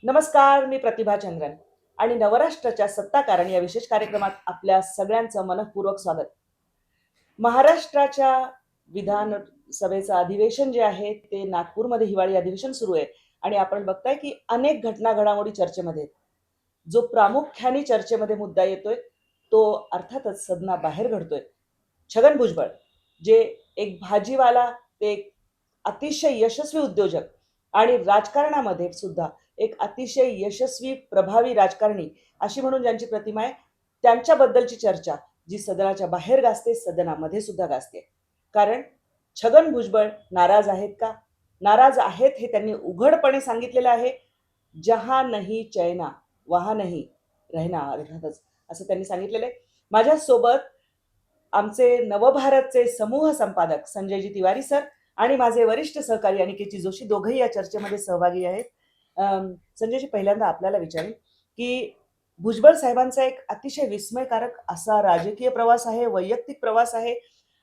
नमस्कार, मी प्रतिभा चंद्रन आणि नवराष्ट्राच्या सत्ताकारण या विशेष कार्यक्रमात आपल्या सगळ्यांचं मनःपूर्वक स्वागत. महाराष्ट्राच्या विधानसभेचं अधिवेशन जे आहे ते नागपूरमध्ये हिवाळी अधिवेशन सुरू आहे आणि आपण बघताय की अनेक घटना घडामोडी चर्चेमध्ये आहेत. जो प्रामुख्याने चर्चेमध्ये मुद्दा येतोय तो अर्थातच सदनाबाहेर घडतोय. छगन भुजबळ जे एक भाजीवाला ते एक अतिशय यशस्वी उद्योजक आणि राजकारणामध्ये सुद्धा एक अतिशय यशस्वी प्रभावी राजकारणी अशी म्हणून ज्यांची प्रतिमा आहे त्यांच्याबद्दलची चर्चा जी सदनाच्या बाहेर गाजते सदनामध्ये सुद्धा गाजते. कारण छगन भुजबळ नाराज आहेत का? नाराज आहेत हे त्यांनी उघडपणे सांगितलेलं आहे. जहा नाही चैना वहा नाही रहना, अर्थातच असं त्यांनी सांगितलेलं आहे. माझ्यासोबत आमचे नवभारतचे समूह संपादक संजयजी तिवारी सर आणि माझे वरिष्ठ सहकारी अनिकेतजी जोशी दोघंही या चर्चेमध्ये सहभागी आहेत. संजयजी, पहिल्यांदा आपल्याला विचारेन की भुजबळ साहेबांचा एक अतिशय विस्मयकारक असा राजकीय प्रवास आहे, वैयक्तिक प्रवास आहे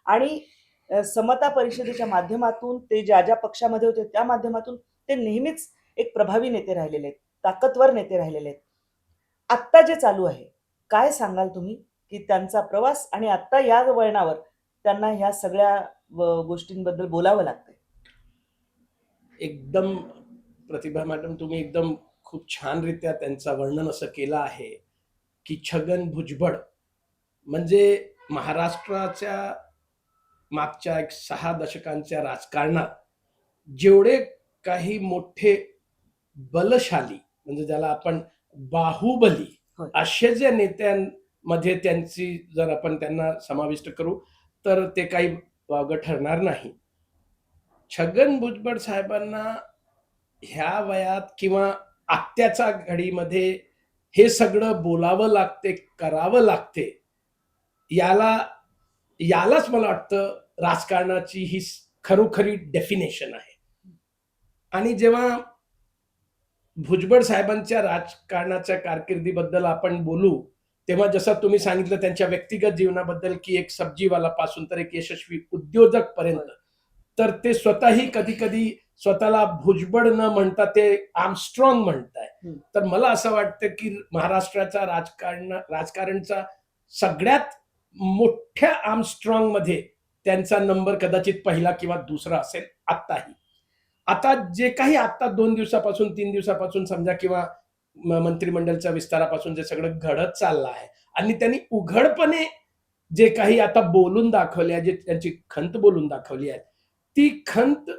आणि समता परिषदेच्या माध्यमातून ते ज्या ज्या पक्षामध्ये होते त्या माध्यमातून ते नेहमीच एक प्रभावी नेते राहिलेले आहेत, ताकदवर नेते राहिलेले आहेत. आत्ता जे चालू आहे, काय सांगाल तुम्ही की त्यांचा प्रवास आणि आत्ता या वळणावर त्यांना ह्या सगळ्या गोष्टींबद्दल बोलावं लागतंय? एकदम प्रतिभा मॅडम, तुम्ही एकदम खूप छानरित्या त्यांचं वर्णन असं केलं आहे की छगन भुजबळ म्हणजे महाराष्ट्राच्या मागच्या एक 6 दशकांच्या राजकारणात जेवढे काही मोठे बलशाली म्हणजे ज्याला आपण बाहुबली होय. असे जे नेत्यांमध्ये त्यांची जर आपण त्यांना समाविष्ट करू तर ते काही वावगं ठरणार नाही. छगन भुजबळ साहेबांना ह्या वयात किंवा आत्ताच्या घडीमध्ये हे सगळं बोलावं लागते, करावं लागते. याला यालाच मला वाटतं राजकारणाची ही खरोखरी डेफिनेशन आहे. आणि जेव्हा भुजबळ साहेबांच्या राजकारणाच्या कारकिर्दीबद्दल आपण बोलू तेव्हा जसं तुम्ही सांगितलं त्यांच्या व्यक्तिगत जीवनाबद्दल की एक सब्जीवाला पासून तर एक यशस्वी उद्योजक पर्यंत, तर ते स्वतःही कधी कधी स्वतःला भुजबळ न म्हणता ते आर्मस्ट्रॉंग म्हणताय. तर मला असं वाटतं की महाराष्ट्राचा राजकारणचा सगळ्यात मोठ्या आर्मस्ट्रॉंग मध्ये त्यांचा नंबर कदाचित पहिला किंवा दुसरा असेल आत्ताही. आता जे काही आता 2 दिवसापासून 3 दिवसापासून समजा किंवा मंत्रिमंडळाच्या विस्तारापासून जे सगळं घडत चाललं आहे आणि त्यांनी उघडपणे जे काही आता बोलून दाखवले आहे, जे त्यांची खंत बोलून दाखवली आहे, ती खंत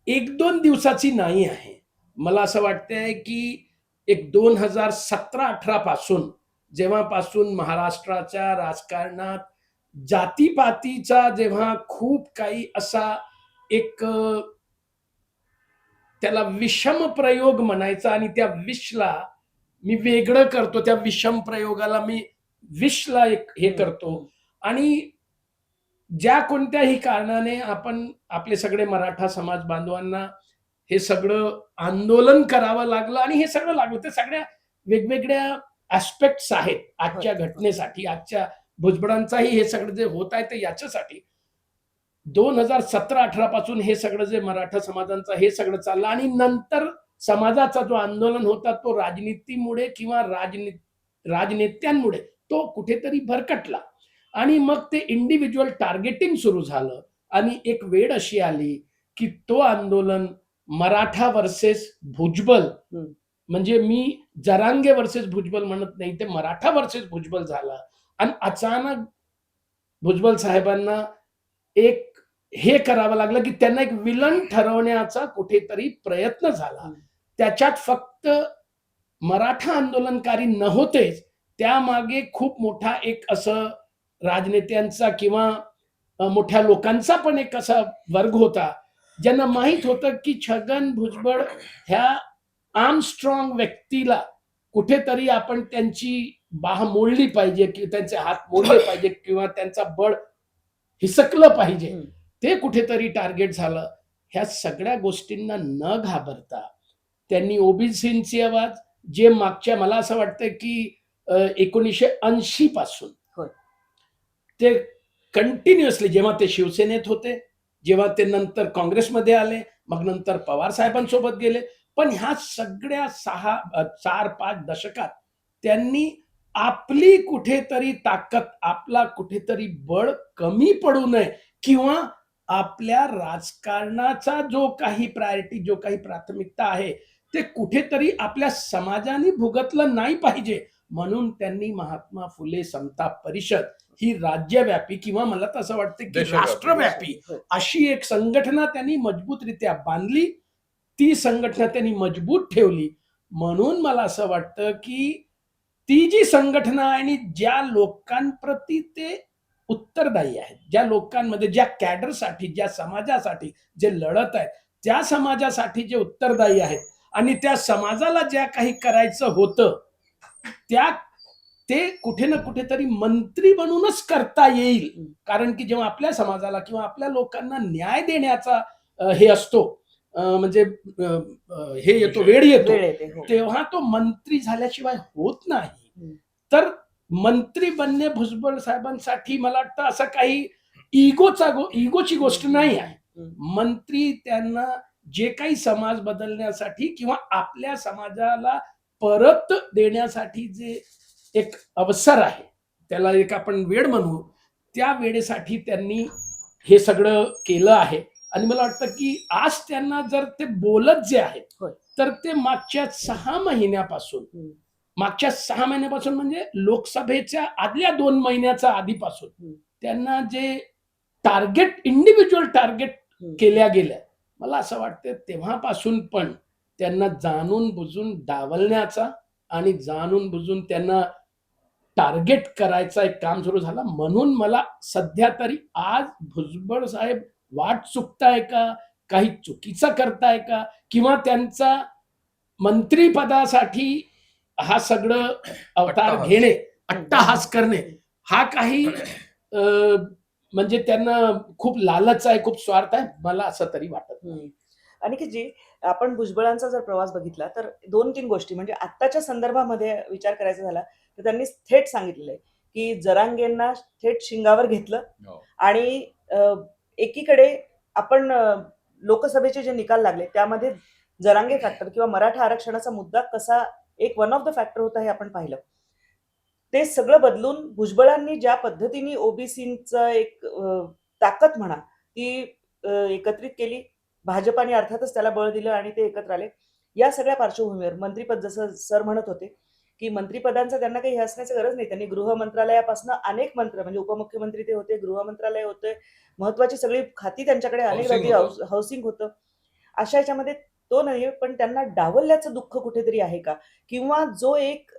1-2 दिवसाची नाही आहे. मला असं वाटतंय की एक 2017-18 पासून जेव्हापासून महाराष्ट्राच्या राजकारणात जातीपातीचा जेव्हा खूप काही असा एक त्याला विषम प्रयोग म्हणायचा आणि त्या विषला मी वेगळं करतो, त्या विषम प्रयोगाला मी विषला एक हे करतो आणि ज्या कोणत्याही कारणाने आपण आपले सगळे मराठा समाज बांधवांना हे सगळं आंदोलन करावं लागलं आणि हे सगळं लागलं ते सगळ्या वेगवेगळ्या ऍस्पेक्ट्स आहेत आजच्या घटनेसाठी, आजच्या भुजबळांचाही हे सगळं जे होत आहे ते याच्यासाठी. 2017-18 पासून हे सगळं जे मराठा समाजांचं हे सगळं चाललं आणि नंतर समाजाचा जो आंदोलन होता तो राजनीतीमुळे किंवा राजनेत्यांमुळे तो कुठेतरी भरकटला आणि मग ते इंडिव्हिज्युअल टार्गेटिंग सुरू झालं आणि एक वेळ अशी आली की तो आंदोलन मराठा वर्सेस भुजबळ, म्हणजे मी जरांगे वर्सेस भुजबळ म्हणत नाही, ते मराठा वर्सेस भुजबळ झाला आणि अचानक भुजबळ साहेबांना एक हे करावं लागलं की त्यांना एक विलन ठरवण्याचा कुठेतरी प्रयत्न झाला. त्याच्यात फक्त मराठा आंदोलनकारी नव्हतेच, त्यामागे खूप मोठा एक असं राजनेत्यांचा किंवा मोठ्या लोकांचा पण एक असा वर्ग होता ज्यांना माहित होतं की छगन भुजबळ ह्या आर्मस्ट्रॉंग व्यक्तीला कुठेतरी आपण त्यांची बाह मोडली पाहिजे किंवा त्यांचे हात मोडले पाहिजे किंवा त्यांचा बळ हिसकलं पाहिजे. ते कुठेतरी टार्गेट झालं. ह्या सगळ्या गोष्टींना न घाबरता त्यांनी ओबीसींची आवाज जे मागच्या मला असं वाटतं की 1980 पासून ते कंटिन्युअसली जेव्हा ते शिवसेनेत होते, जेव्हा ते नंतर काँग्रेसमध्ये आले, मग नंतर पवार साहेबांसोबत गेले, पण ह्या सगळ्या 4-5 दशकात त्यांनी आपली कुठेतरी ताकद, आपला कुठेतरी बळ कमी पडू नये किंवा आपल्या राजकारणाचा जो काही प्रायोरिटी, जो काही प्राथमिकता आहे, ते कुठेतरी आपल्या समाजाने भुगतलं नाही पाहिजे. म्हणून त्यांनी महात्मा फुले समता परिषद ही राज्यव्यापी किंवा मला तर असं वाटतं की देशव्यापी. राष्ट्रव्यापी अशी एक संघटना त्यांनी मजबूतरित्या बांधली. ती संघटना त्यांनी मजबूत ठेवली. म्हणून मला असं वाटतं की ती जी संघटना आणि ज्या लोकांप्रती ते उत्तरदायी आहेत, ज्या लोकांमध्ये, ज्या कॅडरसाठी, ज्या समाजासाठी जे लढत आहेत, त्या समाजासाठी जे उत्तरदायी आहेत आणि त्या समाजाला ज्या काही करायचं होतं त्या ते कुठे ना कुठेतरी मंत्री बनूनच करता येईल. कारण की जेव्हा आपल्या समाजाला किंवा आपल्या लोकांना न्याय देण्याचा हे असतो, म्हणजे हे येतो, वेळ येतो, वेळ येते. हो. तेव्हा तो मंत्री झाल्याशिवाय होत नाही. हम्म. तर मंत्री बनणे भुजबळ साहेबांसाठी मला वाटतं असं काही इगोची गोष्ट नाही आहे. मंत्री त्यांना जे काही समाज बदलण्यासाठी किंवा आपल्या समाजाला परत देण्यासाठी जे एक अवसर आहे, त्याला एक आपण वेळ म्हणू, त्या वेळेसाठी त्यांनी हे सगळं केलं आहे. आणि मला वाटतं की आज त्यांना जर ते बोलत जे आहेत, होय. तर ते मागच्या 6 महिन्यापासून म्हणजे लोकसभेच्या आदल्या 2 महिन्याच्या आधीपासून त्यांना जे टार्गेट, इंडिव्हिज्युअल टार्गेट केल्या गेल्या, मला असं वाटतं तेव्हापासून पण त्यांना जाणून बुजून डावलण्याचा आणि जाणून बुजून त्यांना टार्गेट करायचा एक काम सुरू झाला. म्हणून मला सध्या तरी आज भुजबळ साहेब वाट चुकताय का, काही चुकीचं करताय का, किंवा त्यांचा मंत्रीपदासाठी हा सगळं अवतार अट्टहास. घेणे, अट्टहास करणे, हा काही म्हणजे त्यांना खूप लालच आहे, खूप स्वार्थ आहे, मला असं तरी वाटत नाही. आणि की जी आपण भुजबळांचा जर प्रवास बघितला तर 2-3 गोष्टी म्हणजे आत्ताच्या संदर्भामध्ये विचार करायचा झाला तर त्यांनी थेट सांगितलेलं आहे की जरांगेंना थेट शिंगावर घेतलं हो. आणि एकीकडे आपण लोकसभेचे जे निकाल लागले त्यामध्ये जरांगे फॅक्टर किंवा मराठा आरक्षणाचा मुद्दा कसा एक वन ऑफ द फॅक्टर होता हे आपण पाहिलं. ते सगळं बदलून भुजबळांनी ज्या पद्धतीने ओबीसीचं एक ताकद म्हणा ती एकत्रित केली, भाजपाने अर्थातच त्याला बळ दिलं आणि ते एकत्र आले. या सगळ्या पार्श्वभूमीवर मंत्रीपद, जसं सर म्हणत होते की मंत्रीपदांचं त्यांना काही हे असण्याची गरज नाही. त्यांनी गृह मंत्रालयापासून अनेक मंत्र, म्हणजे उपमुख्यमंत्री ते होते, गृह मंत्रालय होते, महत्वाची सगळी खाती त्यांच्याकडे अनेक Housing होती, हाऊसिंग होतं. अशा याच्यामध्ये तो नाही, पण त्यांना डावलल्याचं दुःख कुठेतरी आहे का, किंवा जो एक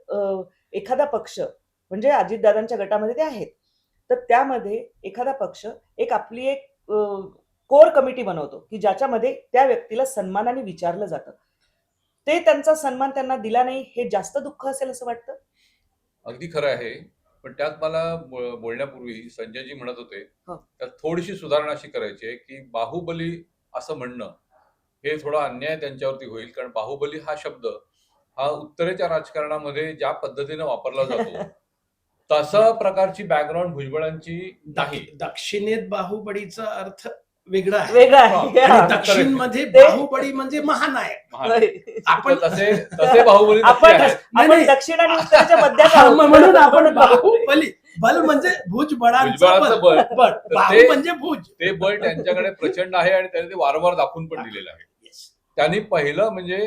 एखादा पक्ष म्हणजे अजितदादांच्या गटामध्ये ते आहेत, तर त्यामध्ये एखादा पक्ष एक आपली एक कोर कमिटी बनवतो की ज्याच्यामध्ये त्या व्यक्तीला सन्मानाने विचारलं जातं, ते त्यांचा सन्मान त्यांना दिला नाही, हे जास्त दुःख असेल असं वाटतं. अगदी खरं आहे. पण त्यात मला बोलण्यापूर्वी संजयजी म्हणत होते, हो. त्यात थोडीशी सुधारणा अशी करायची आहे की बाहुबली असं म्हणणं हे थोडा अन्याय त्यांच्यावरती होईल. कारण बाहुबली हा शब्द हा उत्तरेच्या राजकारणामध्ये ज्या पद्धतीने वापरला जातो तसा प्रकारची बॅकग्राऊंड भुजबळांची नाही. दक्षिणेत बाहुबलीचा अर्थ वेगळा आहे वेगळा हा. आहे. आणि दक्षिणमध्ये ते- बाहुबली म्हणजे महानायक. आपण तसे बाहुबली नक्की आपण आहेत. नाही. दक्षिण आणि उत्तरेच्या मध्यात हा, आहोत. म्हणून आपण बाहुबली, बल म्हणजे भुजबळांचं भुजबळांचं बल, बळ. बळ, तर बाहू ते- म्हणजे भुज. ते बळ त्यांच्याकडे प्रचंड आहे आणि त्यांनी ते वारंवार दाखवून पण दिलेलं आहे. त्यांनी पहिलं म्हणजे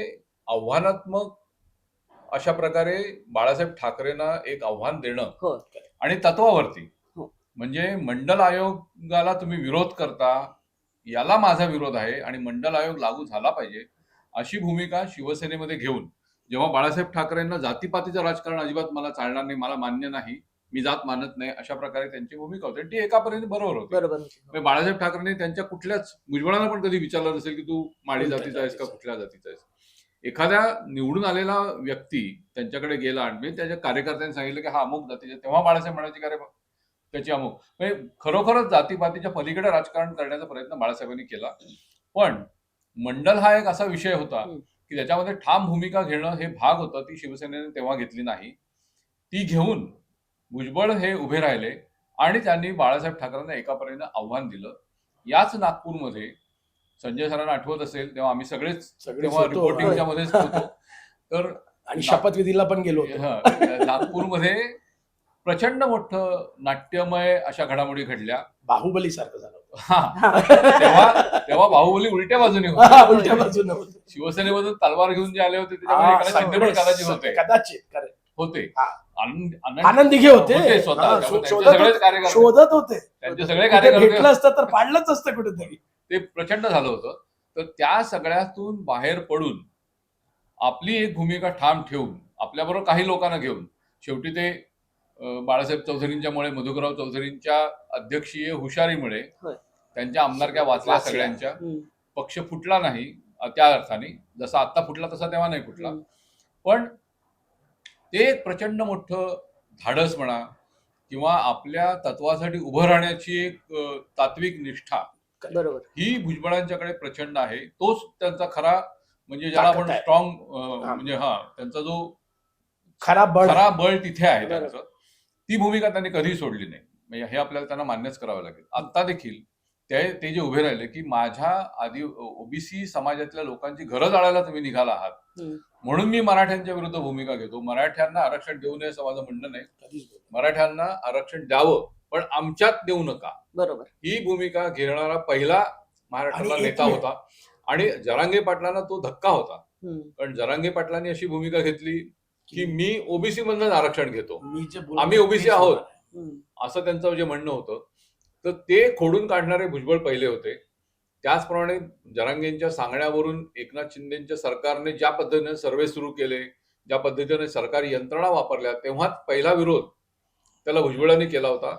आव्हानात्मक अशा प्रकारे बाळासाहेब ठाकरेंना एक आव्हान देणं हो. आणि तत्वावरती, हो. म्हणजे मंडल आयोगाला तुम्ही विरोध करता, याला माझा विरोध आहे आणि मंडल आयोग लागू झाला पाहिजे अशी भूमिका शिवसेनेमध्ये घेऊन, जेव्हा बाळासाहेब ठाकरेंना जातीपातीचं राजकारण अजिबात मला चालणार नाही, मला मान्य नाही, मी जात मानत नाही, अशा प्रकारे त्यांची भूमिका होती. ती एकापर्यंत बरोबर होती. बरोबर. म्हणजे बाळासाहेब ठाकरेंनी त्यांच्या कुठल्याच, भुजबळांना पण कधी विचारलं नसेल की तू माळी कोणत्या जातीचा आहेस का जातीचा? कुठल्या जातीचा आहेस. एखाद्या निवडून आलेला व्यक्ती त्यांच्याकडे गेला आणि त्याच्या कार्यकर्त्यांनी सांगितलं की हा अमुक जातीचा, तेव्हा बाळासाहेब म्हणायचे की अरे त्याची अमुक, म्हणजे खरोखरच जातीपातीच्या पलीकडे राजकारण करण्याचा प्रयत्न बाळासाहेबांनी केला. पण मंडल हा एक असा विषय होता की त्याच्यामध्ये ठाम भूमिका घेणं हे भाग होतं, ती शिवसेनेने तेव्हा घेतली नाही. ती घेऊन भुजबळ हे उभे राहिले आणि त्यांनी बाळासाहेब ठाकरेंना एकापर्यंत आव्हान दिलं. याच नागपूरमध्ये संजय सरांना आठवत असेल तेव्हा आम्ही सगळेच सगळेच तेव्हा होतो. रिपोर्टिंगच्या मध्येच होतो. तर आणि शपथविधीला पण गेलो होतो. नागपूरमध्ये प्रचंड मोठं नाट्यमय अशा घडामोडी घडल्या. बाहुबली सारखं झालं होतं. तेव्हा बाहुबली उलट्या बाजूने हा, होते. उलट्या बाजूने होतं. शिवसेनेमधून तलवार घेऊन जे आले होते त्याच्यामध्ये हा, एखादे शिंदे पण कदाचित सगळे- होते कदाचित correct. होते हा. आनंद दिघे होते. स्वतः. हा, त्यामुळे त्यांचे शोधत सगळेच होते. कार्यकर्ते शोधत होते. त्यांचे सगळे कुठे कार्यकर्ते भेटलं असतं तर पाडलंच असतं कुठेतरी. ते प्रचंड झालं होतं. तर त्या सगळ्यातून बाहेर पडून आपली एक भूमिका ठाम ठेवून आपल्याबरोबर काही लोकांना घेऊन शेवटी ते बाळासाहेब चौधरींच्यामुळे, मधुकरराव चौधरींच्या अध्यक्षीय हुशारीमुळे होय. त्यांच्या आमदारक्या वाचल्या वाचल्या. सगळ्यांच्या. हम्म. पक्ष फुटला नाही त्या अर्थाने, जसा आत्ता फुटला तसा तेव्हा नाही फुटला. हम्म. पण ते एक प्रचंड मोठं धाडस म्हणा किंवा आपल्या तत्वासाठी उभं राहण्याची एक तात्विक निष्ठा बरोबर. ही भुजबळांच्याकडे प्रचंड आहे. तोच त्यांचा खरा म्हणजे ज्याला ताकद आपण आहे. स्ट्रॉंग हा. म्हणजे त्यांचा जो खरा बळ खरा बळ तिथे आहे बरोबर. त्यांचं. ती भूमिका त्यांनी कधी सोडली नाही. म्हणजे हे आपल्याला त्यांना मान्यच करावं लागेल. आता देखील ते जे उभे राहिले की माझ्या आधी ओबीसी समाजातल्या लोकांची घरं जाळायला तुम्ही निघाला आहात, हम्म. म्हणून मी मराठ्यांच्या विरुद्ध भूमिका घेतो. मराठ्यांना आरक्षण देऊ नये असं माझं म्हणणं नाही. कधीच बोलत. मराठ्यांना आरक्षण द्यावं पण आमच्यात देऊ नका, बरोबर. ही भूमिका घेणारा पहिला महाराष्ट्राला आणि नेता एकमेव. होता. आणि जरांगे पाटलांना तो धक्का होता. हम्म. कारण जरांगे पाटलांनी अशी भूमिका घेतली की मी ओबीसी मधून आरक्षण घेतो, मी जे आम्ही ओबीसी आहोत हम्म. असं त्यांचं जे म्हणणं होतं. तर ते खोडून काढणारे भुजबळ पहिले होते. त्याचप्रमाणे जरांगेंच्या सांगण्यावरून एकनाथ शिंदेच्या सरकारने ज्या पद्धतीने सर्वे सुरू केले, ज्या पद्धतीने सरकारी यंत्रणा वापरल्या, तेव्हाच पहिला विरोध त्याला भुजबळांनी केला होता.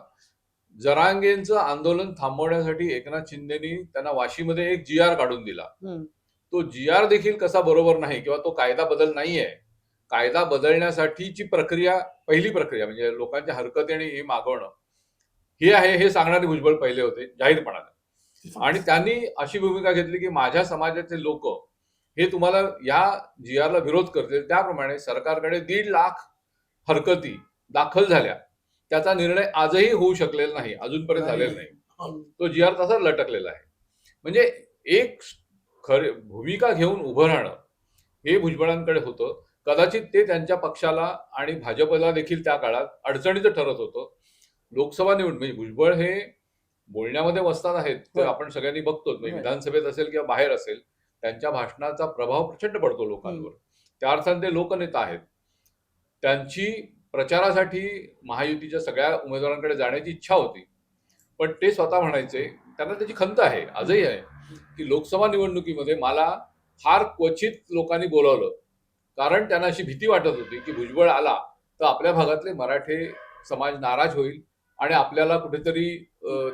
जरांगेंचं आंदोलन थांबवण्यासाठी एकनाथ शिंदेनी त्यांना वाशीमध्ये एक GR काढून दिला. हम्म. तो GR देखील कसा बरोबर नाही किंवा तो कायदा बदल नाहीये. कायदा बदलण्यासाठीची प्रक्रिया, पहिली प्रक्रिया म्हणजे लोकांच्या हरकती आणि हे मागवणं हे आहे, हे सांगणारे भुजबळ पहिले होते जाहीरपणाने. आणि त्यांनी अशी भूमिका घेतली की माझ्या समाजाचे लोक हे तुम्हाला या GR ला विरोध करतील, त्याप्रमाणे सरकारकडे 1.5 लाख हरकती दाखल झाल्या. त्याचा निर्णय आजही होऊ शकलेला नाही, अजूनपर्यंत झालेला नाही. तो GR तसाच लटकलेला आहे. म्हणजे एक खरे भूमिका घेऊन उभं राहणं हे भुजबळांकडे होतं. कदाचित ते त्यांच्या पक्षाला आणि भाजपला देखील त्या काळात अडचणीचं ठरत होतं. लोकसभा निवडणूक म्हणजे भुजबळ हे बोलण्यामध्ये वस्ताद आहेत, ते होय. आपण सगळ्यांनी बघतोच. म्हणजे होय. विधानसभेत असेल किंवा बाहेर असेल, त्यांच्या भाषणाचा प्रभाव प्रचंड पडतो लोकांवर. त्या अर्थाने ते लोकनेता आहेत. त्यांची प्रचारासाठी महायुतीच्या सगळ्या उमेदवारांकडे जाण्याची इच्छा होती. पण ते स्वतः म्हणायचे, त्यांना त्याची खंत आहे, आजही आहे, की लोकसभा निवडणुकीमध्ये मला फार क्वचित लोकांनी बोलावलं. कारण त्यांना अशी भीती वाटत होती की भुजबळ आला तर आपल्या भागातले मराठे समाज नाराज होईल आणि आपल्याला कुठेतरी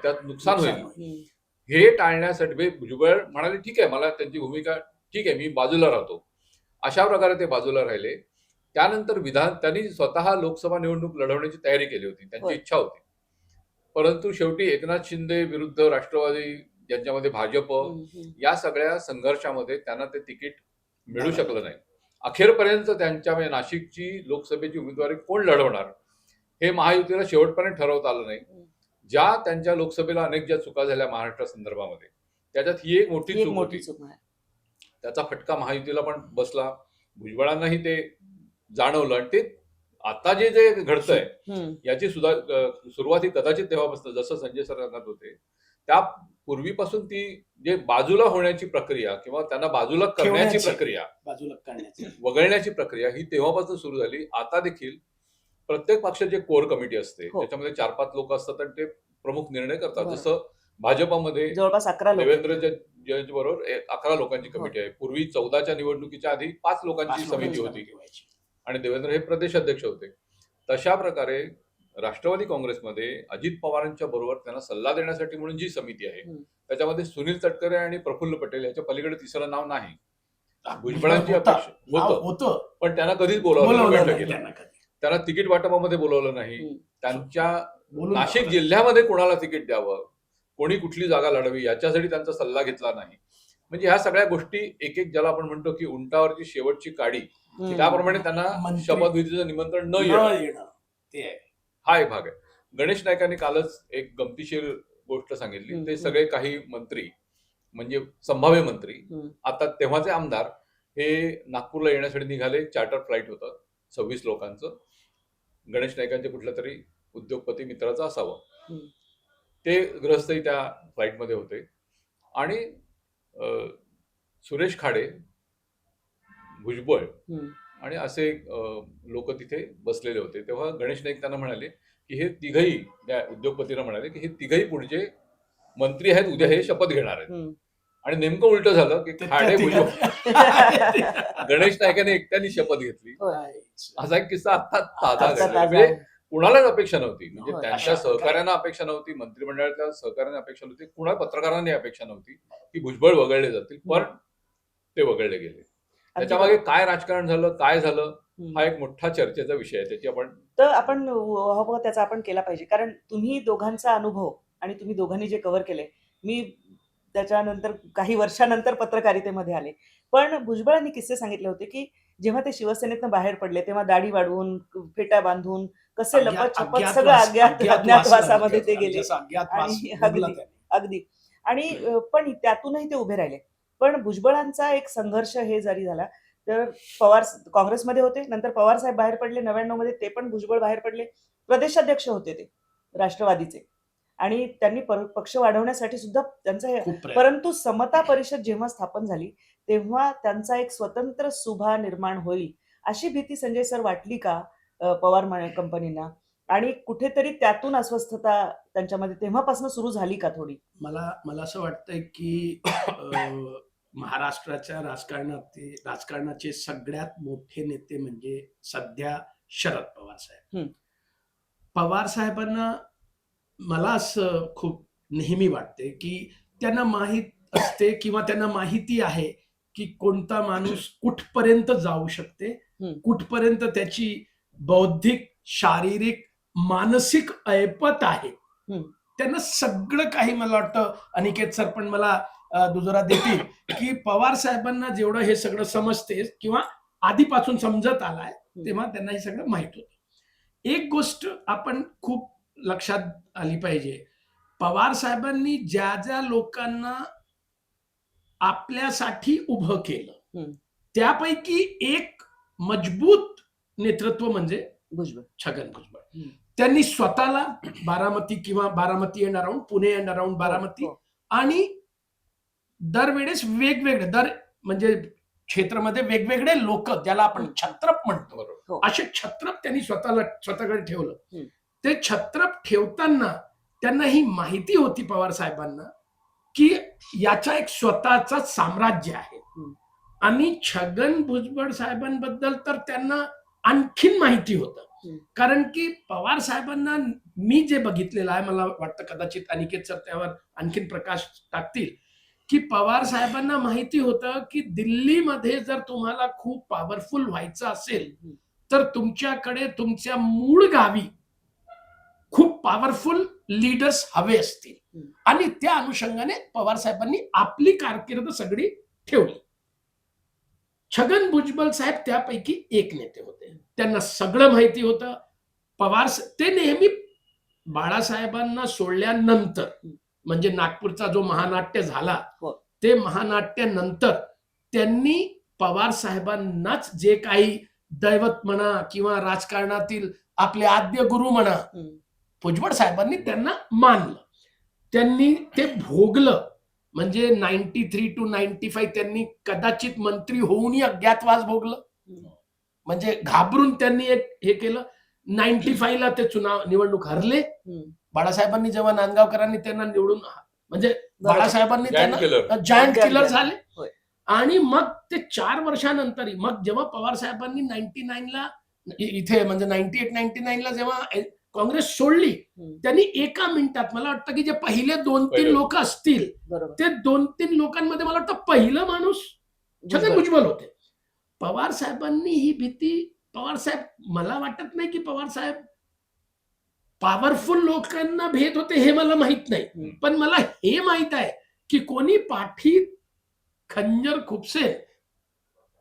त्यात नुकसान होईल. हम्म. हे टाळण्यासाठी भुजबळ म्हणाले ठीक आहे, मला त्यांची भूमिका ठीक आहे, मी बाजूला राहतो. अशा प्रकारे ते बाजूला राहिले. त्यानंतर त्यांनी स्वतः लोकसभा निवडणूक लढवण्याची तयारी केली होती, त्यांची होय. इच्छा होती. परंतु शेवटी एकनाथ शिंदे विरुद्ध राष्ट्रवादी, ज्यांच्यामध्ये भाजप, हम्म. या सगळ्या संघर्षामध्ये त्यांना ते तिकीट मिळू शकलं नाही. अखेरपर्यंत त्यांच्या म्हणजे नाशिकची लोकसभेची उमेदवारी कोण लढवणार हे महायुतीला शेवटपर्यंत ठरवता आलं नाही. ज्या त्यांच्या लोकसभेला अनेक ज्या चुका झाल्या महाराष्ट्र संदर्भामध्ये, त्याच्यात ही एक मोठी ही एक चूक मोठी होती. चूक आहे. त्याचा फटका महायुतीला पण बसला, भुजबळांनाही ते जाणवलं. आणि ते आता जे जे घडतंय हम्म. याची सुद्धा सुरुवात ही कदाचित तेव्हापासून, जसं संजय सर सांगत होते, त्या पूर्वीपासून ती जे बाजूला होण्याची प्रक्रिया किंवा त्यांना बाजूला करण्याची ठेवण्याची. प्रक्रिया, बाजूला काढण्याचं. वगळण्याची प्रक्रिया ही तेव्हापासून सुरू झाली. आता देखील प्रत्येक पक्षाची कोर कमिटी असते, हो. त्याच्यामध्ये 4-5 लोक असतात आणि ते प्रमुख निर्णय करतात. बरं. जसं भाजपमध्ये जवळपास 11 लोक. देवेंद्र बरोबर 11 लोकांची कमिटी आहे. पूर्वी 14च्या निवडणुकीच्या आधी 5 लोकांची 5 लोकांची समिती होती कमिटी व्हायची. आणि देवेंद्र हे प्रदेश अध्यक्ष होते. तशा प्रकारे राष्ट्रवादी काँग्रेसमध्ये अजित पवारांच्या बरोबर त्यांना सल्ला देण्यासाठी म्हणून जी समिती आहे, त्याच्यामध्ये सुनील तटकरे आणि प्रफुल्ल पटेल याच्या पलीकडे तिसरं नाव नाही. भुजबळांची अपेक्षा होतं, होतं. पण त्यांना कधीच बोलावलं बोलवलं नाही नाही बैठकीला. त्यांना कधी. त्यांना तिकीट वाटपामध्ये बोलवलं नाही. हम्म. त्यांच्या बोलून नाशिक दाखवलं. जिल्ह्यामध्ये कोणाला तिकीट द्यावं, कोणी कुठली जागा लढवी याच्यासाठी त्यांचा सल्ला घेतला नाही. म्हणजे ह्या सगळ्या गोष्टी एक एक, ज्याला आपण म्हणतो की उंटावरची शेवटची काडी, हम्म. त्याप्रमाणे त्यांना मंत्री- शपथविधीचं निमंत्रण न न येणं, येणं ते आहे. हा एक भाग आहे. गणेश नाईकांनी कालच एक गमतीशीर गोष्ट सांगितली. ते सगळे काही मंत्री म्हणजे संभाव्य मंत्री, हम्म. आता तेव्हाचे आमदार हे नागपूरला येण्यासाठी निघाले. चार्टर फ्लाईट होतं 26 लोकांचं. गणेश नाईकांचे कुठल्या तरी उद्योगपती मित्राचं असावं. हम्म. ते गृहस्थही त्या फ्लाईटमध्ये होते आणि सुरेश खाडे, भुजबळ हम्म. आणि असे लोक तिथे बसलेले होते. तेव्हा गणेश नाईक त्यांना म्हणाले की हे तिघही, त्या उद्योगपतीला म्हणाले की हे तिघही पुढचे मंत्री आहेत, उद्या हे शपथ घेणार आहेत. हम्म. आणि नेमकं उलट झालं की ते खाडे, त्या भुजबळ, तिघांना- गणेश नाईकांनी एकट्याने शपथ घेतली. होय. असा एक किस्सा आता आता ताजा घडला. ताजा म्हणजे आहे. कुणालाच अपेक्षा नव्हती. म्हणजे होय. त्यांच्या अशा प्रकारे- सहकार्यांना अपेक्षा नव्हती, मंत्रिमंडळाच्या सहकार्यांना अपेक्षा नव्हती, कुणा पत्रकारांनी अपेक्षा नव्हती की भुजबळ वगळले जातील, पण ते वगळले गेले. त्याच्यामागे काय राजकारण झालं, काय झालं, हम्म. हा एक मोठा चर्चेचा विषय आहे. त्याची आपण तर आपण हवं त्याचा आपण केला पाहिजे, कारण तुम्ही दोघांचा अनुभव आणि तुम्ही दोघांनी जे कव्हर केले, मी त्याच्यानंतर काही वर्षानंतर पत्रकारितेमध्ये आले, पण भुजबळांनी किस्से सांगितले होते की जेव्हा ते शिवसेनेतनं बाहेर पडले तेव्हा दाढी वाढवून, फेटा बांधून, कसे लपत छपत सगळं अज्ञातवासामध्ये ते गेले. आणि अगदी आणि पण त्यातूनही ते उभे राहिले. पण भुजबळांचा एक संघर्ष हे जरी झाला तर पवार काँग्रेसमध्ये होते, नंतर पवार साहेब बाहेर पडले 99 मध्ये, ते पण भुजबळ बाहेर पडले, प्रदेशाध्यक्ष होते ते राष्ट्रवादीचे, आणि त्यांनी पक्ष वाढवण्यासाठी सुद्धा त्यांचा परंतु समता परिषद जेव्हा स्थापन झाली तेव्हा त्यांचा एक स्वतंत्र सुभा निर्माण होईल अशी भीती संजय सर वाटली का पवार कंपनीना, आणि कुठेतरी त्यातून अस्वस्थता त्यांच्यामध्ये तेव्हापासून सुरू झाली का थोडी? मला असं वाटतंय की महाराष्ट्राच्या राजकारणाचे सगळ्यात मोठे नेते म्हणजे सध्या शरद पवार साहेब. पवार साहेबांना मला असं खूप नेहमी वाटते की त्यांना माहीत असते किंवा त्यांना माहिती आहे की कोणता माणूस कुठपर्यंत जाऊ शकते, कुठपर्यंत त्याची बौद्धिक, शारीरिक, मानसिक ऐपत आहे. त्यांना सगळं काही, मला वाटतं अनिकेत सर पण मला दुजोरा देतील की पवार साहेबांना जेवढं हे सगळं समजते किंवा आधीपासून समजत आलाय तेव्हा त्यांना हे सगळं माहित होतं. एक गोष्ट आपण खूप लक्षात आली पाहिजे, पवार साहेबांनी ज्या ज्या लोकांना आपल्यासाठी उभं केलं त्यापैकी एक मजबूत नेतृत्व म्हणजे छगन भुजबळ. त्यांनी स्वतःला बारामती किंवा Baramati and around, Pune and around Baramati, आणि दरवेळेस वेगवेगळे म्हणजे क्षेत्रामध्ये वेगवेगळे लोक, ज्याला आपण छत्रप म्हणतो, असे छत्रप त्यांनी स्वतःकडे ठेवलं. ते छत्रप ठेवताना त्यांना ही माहिती होती पवार साहेबांना की याचा एक स्वतःचा साम्राज्य आहे. आणि छगन भुजबळ साहेबांबद्दल तर त्यांना आणखीन माहिती होतं, कारण की पवार साहेबांना मी जे बघितलेलं आहे, मला वाटतं कदाचित अनिकेत सर त्यावर आणखीन प्रकाश टाकतील, की पवार साहेबांना माहिती होतं की दिल्लीमध्ये जर तुम्हाला खूप पॉवरफुल व्हायचं असेल तर तुमच्याकडे तुमच्या मूळ गावी खूप पॉवरफुल लीडर्स हवे असतील, आणि त्या अनुषंगाने पवार साहेबांनी आपली कारकीर्द सगळी ठेवली. छगन भुजबळ साहेब त्यापैकी एक नेते होते, त्यांना सगळं माहिती होतं. ते नेहमी बाळासाहेबांना सोडल्यानंतर, म्हणजे नागपूरचा जो महानाट्य झाला ते महानाट्यानंतर त्यांनी पवार साहेबांनाच जे काही दैवत म्हणा किंवा राजकारणातील आपले आद्य गुरु म्हणा, भुजबळ साहेबांनी त्यांना मानलं, त्यांनी ते भोगलं. म्हणजे 93 to 95 त्यांनी कदाचित मंत्री होऊनही अज्ञातवास भोगलं, म्हणजे घाबरून त्यांनी एक हे केलं. 95 ला ते निवडणूक हरले. बाळासाहेबांनी जेव्हा नांदगावकरांनी त्यांना निवडून, म्हणजे बाळासाहेबांनी त्यांना जायंट किलर झाले. आणि मग ते 4 वर्षानंतर, मग जेव्हा पवार साहेबांनी 99 ला इथे, म्हणजे 98-99 ला जेव्हा काँग्रेस सोडली, त्यांनी एका मिनिटात, मला वाटतं की जे पहिले 2-3 लोक असतील ते 2-3 लोकांमध्ये मला वाटतं पहिलं माणूस छगन भुजबळ होते. पवार साहेबांनी ही भीती, पवार साहेब, मला वाटत नाही की पवार साहेब पॉवरफुल लोकांना भेट होते हे मला माहित नाही, पण मला हे माहित आहे की कोणी पाठीत खंजर खुपसे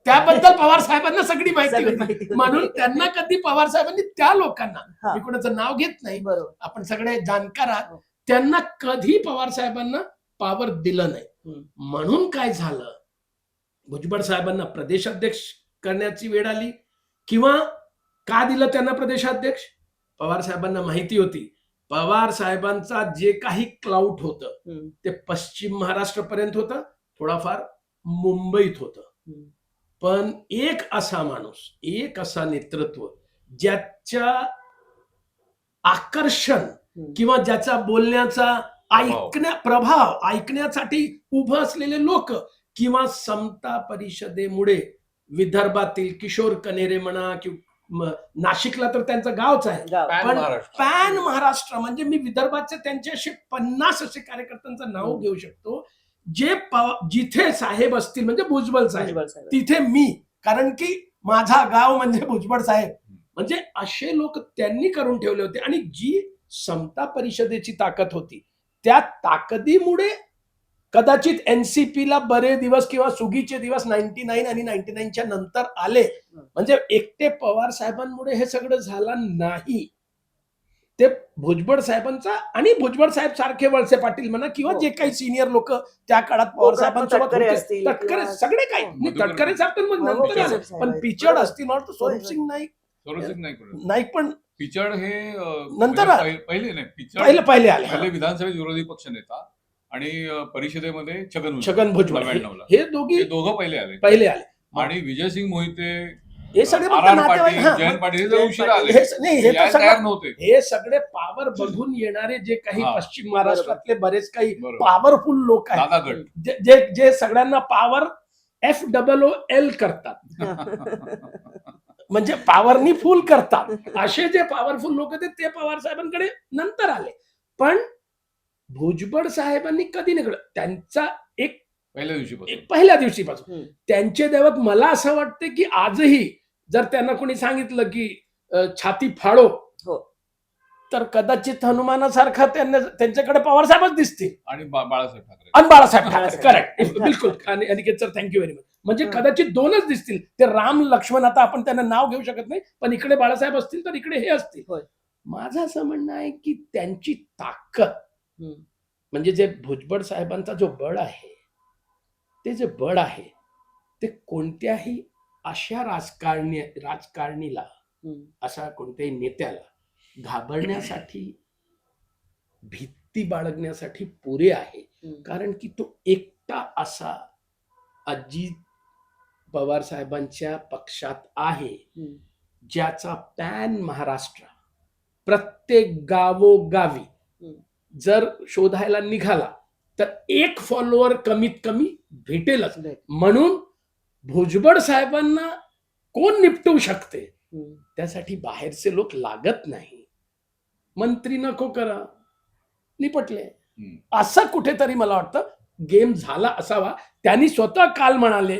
त्याबद्दल पवार साहेबांना सगळी माहिती होती. म्हणून त्यांना कधी पवार साहेबांनी त्या लोकांना, मी कोणाचं नाव घेत नाही, आपण सगळे जाणकार आहात, त्यांना कधी पवार साहेबांना पॉवर दिलं नाही. म्हणून काय झालं, भुजबळ साहेबांना प्रदेशाध्यक्ष करण्याची वेळ आली, किंवा का दिलं त्यांना प्रदेशाध्यक्ष? पवार साहेबांना माहिती होती पवार साहेबांचा जे काही क्लाउट होतं ते पश्चिम महाराष्ट्र पर्यंत होतं, थोडाफार मुंबईत होतं. पण एक असा माणूस, एक असा नेतृत्व ज्याच्या आकर्षण किंवा ज्याचा बोलण्याचा प्रभाव ऐकण्यासाठी उभं असलेले लोक, किंवा समता परिषदेमुळे विदर्भातील किशोर कनेरे म्हणा, किंवा नाशिकला तर त्यांचं गावच आहे, पण पॅन महाराष्ट्र म्हणजे मी विदर्भाचे त्यांचे असे 50 असे कार्यकर्त्यांचं नाव घेऊ शकतो, जे जिथे साहेब असतील म्हणजे भुजबळ साहेब तिथे मी, कारण की माझा गाव म्हणजे भुजबळ साहेब, म्हणजे असे लोक त्यांनी करून ठेवले होते. आणि जी समता परिषदेची ताकद होती त्या ताकदीमुळे कदाचित एनसीपीला बरे दिवस किंवा सुगीचे दिवस 99 आणि 99च्या नंतर आले. म्हणजे एकटे पवार साहेबांमुळे हे सगळं झालं नाही, ते भुजबळ साहेबांचा आणि भुजबळ साहेब सारखे वळसे पाटील म्हणा किंवा जे काही सिनियर लोक त्या काळात पवार साहेबांसोबत होते, तटकरे सगळे काही, तटकरे साहेब तर मग नंतर आले, पण पिचड असतील मला स्वरूप सिंग नाईक पण पिचड हे नंतर पहिले नाही, पहिले आले, पहिले विधानसभेत विरोधी पक्ष नेता आणि परिषदेमध्ये छगन भुजबळ, हे दोघं पहिले आले. आणि विजयसिंग मोहिते, हे सगळे जयंत पाटील उशिरा आले, हे सगळे पॉवर बघून येणारे जे काही पश्चिम महाराष्ट्रातले बरेच काही पॉवरफुल लोक आहेत, जे सगळ्यांना पॉवर FOOL करतात म्हणजे पॉवरनी फुल करतात, असे जे पॉवरफुल लोक होते ते पवार साहेबांकडे नंतर आले. पण भुजबळ साहेबांनी कधी निघलं, त्यांचा एक पहिल्या दिवशीपासून त्यांचे दैवत, मला असं वाटतं की आजही जर त्यांना कोणी सांगितलं की छाती फाडो, तर कदाचित हनुमानासारखा त्यांच्याकडे पवार साहेबच दिसतील आणि बाळासाहेब ठाकरे. करेक्ट, बिलकुल. Aniket sir, thank you very much. म्हणजे कदाचित दोनच दिसतील, ते राम लक्ष्मण, आता आपण त्यांना नाव घेऊ शकत नाही, पण इकडे बाळासाहेब असतील तर इकडे हे असतील. माझं असं म्हणणं आहे की त्यांची ताकद म्हणजे जे भुजबळ साहेबांचा जो बळ आहे, ते जे बळ आहे ते कोणत्याही अशा राजकारणीला, अशा कोणत्याही नेत्याला घाबरण्यासाठी, भीती बाळगण्यासाठी पुरे आहे. कारण की तो एकटा असा अजित पवार साहेबांच्या पक्षात आहे ज्याचा पॅन महाराष्ट्र, प्रत्येक गावोगावी जर शोधायला निघाला तर एक फॉलोअर कमीत कमी भेटेलच. म्हणून भुजबळ साहेबांना कोण निपटवू शकते, त्यासाठी बाहेरचे लोक लागत नाही. मंत्री नको करा, निपटले, असं कुठेतरी मला वाटतं गेम झाला असावा. त्यांनी स्वतः काल म्हणाले,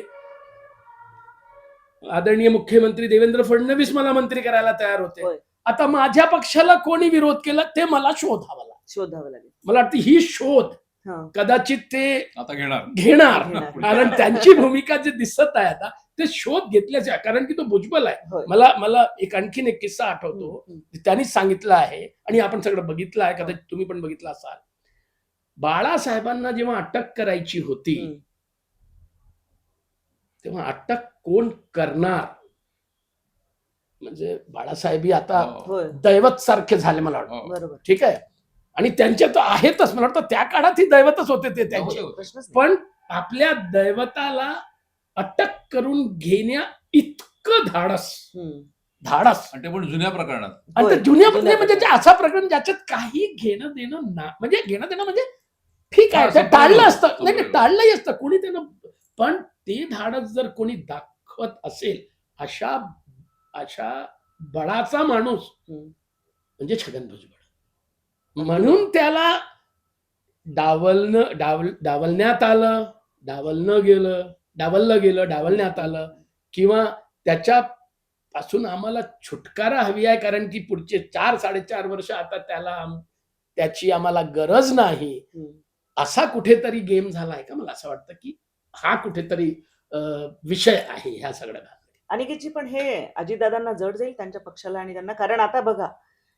आदरणीय मुख्यमंत्री देवेंद्र फडणवीस मला मंत्री करायला तयार होते, आता माझ्या पक्षाला कोणी विरोध केला ते मला शोधावं लागेल. मला वाटतं ही शोध कदाचित ते आता घेणार, कारण त्यांची भूमिका जे दिसत आहे आता ते शोध घेतल्याचे, कारण की तो भुजबळ आहे. मला आणखीन एक किस्सा आठवतो, त्यांनीच सांगितलं आहे आणि आपण सगळं बघितलं आहे, कदाचित तुम्ही पण बघितलं असाल. बाळासाहेबांना जेव्हा अटक करायची होती तेव्हा अटक कोण करणार, म्हणजे बाळासाहेबी आता दैवत सारखे झाले मला वाटतं, ठीक आहे, आणि त्यांच्या तर आहेतच, मला वाटतं त्या काळात ही दैवतच होते ते त्यांचे. पण आपल्या दैवताला अटक करून घेण्या इतकं धाडस, ते पण जुन्या प्रकरणात, आणि ते जुन्या म्हणजे असा प्रकरण ज्याच्यात काही घेणं देणं म्हणजे घेणं देणं म्हणजे ठीक आहे, ते टाळलं असतं, नाही टाळलंही असतं कोणी त्यानं, पण ते धाडस जर कोणी दाखवत असेल अशा बळाचा माणूस म्हणजे छगन भुजबळ. म्हणून त्याला डावलण्यात आलं, डावलण्यात आलं, किंवा त्याच्यापासून आम्हाला छुटकारा हवी आहे, कारण की पुढचे 4-4.5 वर्ष आता त्याची आम्हाला गरज नाही, असा कुठेतरी गेम झालाय का? मला असं वाटतं की हा कुठेतरी विषय आहे ह्या सगळ्या. अनिकेतजी, पण हे अजितदादांना जड जाईल त्यांच्या पक्षाला आणि त्यांना, कारण आता बघा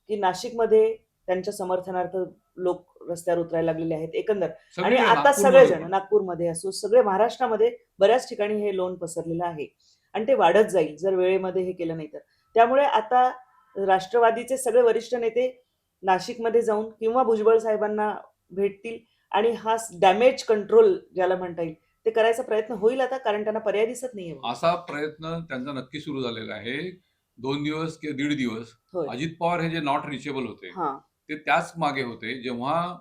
की नाशिकमध्ये त्यांच्या समर्थनार्थ लोक रस्त्यावर उतरायला लागलेले आहेत एकंदर. आणि सगळीकडे आता नागपूरमध्ये सगळेजण पण. नागपूरमध्ये असो, सगळे महाराष्ट्रामध्ये बऱ्याच ठिकाणी हे लोन पसरलेलं आहे आणि ते वाढत जाईल जर वेळेमध्ये हे केलं नाही तर. त्यामुळे आता राष्ट्रवादीचे सगळे वरिष्ठ नेते नाशिकमध्ये जाऊन किंवा भुजबळ साहेबांना भेटतील आणि हा डॅमेज कंट्रोल ज्याला म्हणता येईल ते करायचा प्रयत्न होईल आता, कारण त्यांना पर्याय दिसत नाहीये. असा प्रयत्न त्यांचा नक्की सुरू झालेला आहे. 2 दिवस किंवा 1.5 दिवस होय. अजित पवार हे जे नॉट रिचेबल होते हा ते त्याच मागे होते. जेव्हा